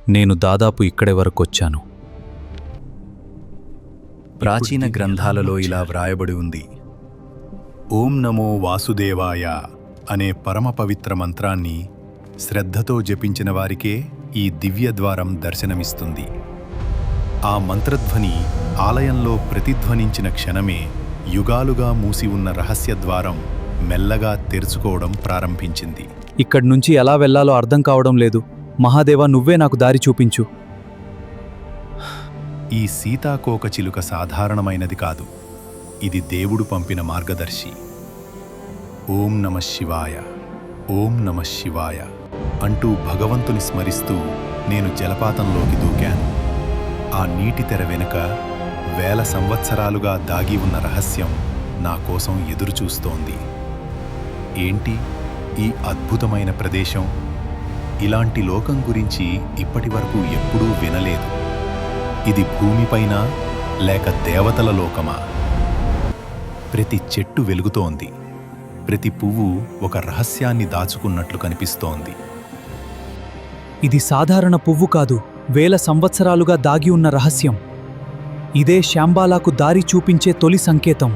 నేను దాదాపు ఇక్కడే వరకొచ్చాను. ప్రాచీన గ్రంథాలలో ఇలా వ్రాయబడి ఉంది: ఓం నమో వాసుదేవాయ అనే పరమ పవిత్ర మంత్రాన్ని శ్రద్ధతో జపించిన వారికే ఈ దివ్యద్వారం దర్శనమిస్తుంది. ఆ మంత్రధ్వని ఆలయంలో ప్రతిధ్వనించిన క్షణమే యుగాలుగా మూసి ఉన్న రహస్యద్వారం మెల్లగా తెరుచుకోవడం ప్రారంభించింది. ఇక్కడి నుంచి ఎలా వెళ్లాలో అర్థం కావడం లేదు. మహాదేవా, నువ్వే నాకు దారి చూపించు. ఈ సీతాకోకచిలుక సాధారణమైనది కాదు. ఇది దేవుడు పంపిన మార్గదర్శి. ఓం నమః శివాయ, ఓం నమః శివాయ అంటూ భగవంతుని స్మరిస్తూ నేను జలపాతంలోకి దూకాను. ఆ నీటి తెర వెనుక వేల సంవత్సరాలుగా దాగి ఉన్న రహస్యం నా కోసం ఎదురుచూస్తోంది. ఏంటి ఈ అద్భుతమైన ప్రదేశం? ఇలాంటి లోకం గురించి ఇప్పటివరకు ఎప్పుడూ వినలేదు. ఇది భూమిపైన లేక దేవతల లోకమా? ప్రతి చెట్టు వెలుగుతోంది. ప్రతి పువ్వు ఒక రహస్యాన్ని దాచుకున్నట్లు కనిపిస్తోంది. ఇది సాధారణ పువ్వు కాదు, వేల సంవత్సరాలుగా దాగి ఉన్న రహస్యం. ఇదే శాంబాలాకు దారి చూపించే తొలి సంకేతం.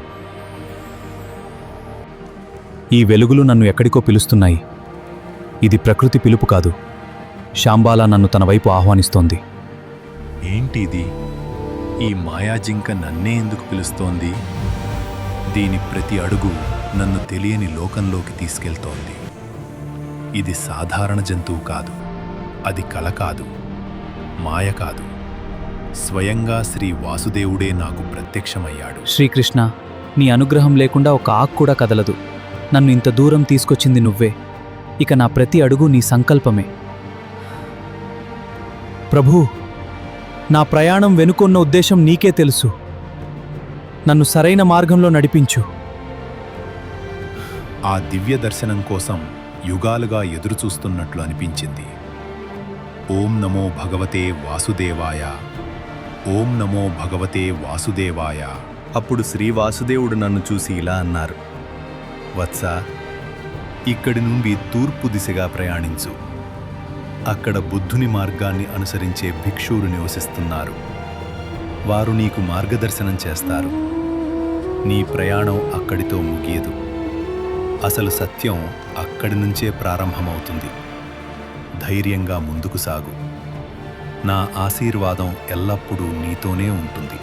ఈ వెలుగులు నన్ను ఎక్కడికో పిలుస్తున్నాయి. ఇది ప్రకృతి పిలుపు కాదు. శాంబాలా నన్ను తన వైపు ఆహ్వానిస్తోంది. ఏంటిది? ఈ మాయాజింక నన్నే ఎందుకు పిలుస్తోంది? దీని ప్రతి అడుగు నన్ను తెలియని లోకంలోకి తీసుకెళ్తోంది. ఇది సాధారణ జంతువు కాదు. అది కల కాదు, మాయ కాదు. స్వయంగా శ్రీ వాసుదేవుడే నాకు ప్రత్యక్షమయ్యాడు. శ్రీకృష్ణ, నీ అనుగ్రహం లేకుండా ఒక ఆకు కూడా కదలదు. నన్ను ఇంత దూరం తీసుకొచ్చింది నువ్వే. ఇక నా ప్రతి అడుగు నీ సంకల్పమే. ప్రభూ, నా ప్రయాణం వెనుకొన్న ఉద్దేశం నీకే తెలుసు. నన్ను సరైన మార్గంలో నడిపించు. ఆ దివ్య దర్శనం కోసం యుగాలుగా ఎదురుచూస్తున్నట్లు అనిపించింది. ఓం నమో భగవతే వాసుదేవాయ, ఓం నమో భగవతే వాసుదేవాయ. అప్పుడు శ్రీ వాసుదేవుడు నన్ను చూసి ఇలా అన్నారు: వత్స, ఇక్కడి నుండి తూర్పు దిశగా ప్రయాణించు. అక్కడ బుద్ధుని మార్గాన్ని అనుసరించే భిక్షువులు నివసిస్తున్నారు. వారు నీకు మార్గదర్శనం చేస్తారు. నీ ప్రయాణం అక్కడితో ముగియదు. అసలు సత్యం అక్కడి నుంచే ప్రారంభమవుతుంది. ధైర్యంగా ముందుకు సాగు. నా ఆశీర్వాదం ఎల్లప్పుడూ నీతోనే ఉంటుంది.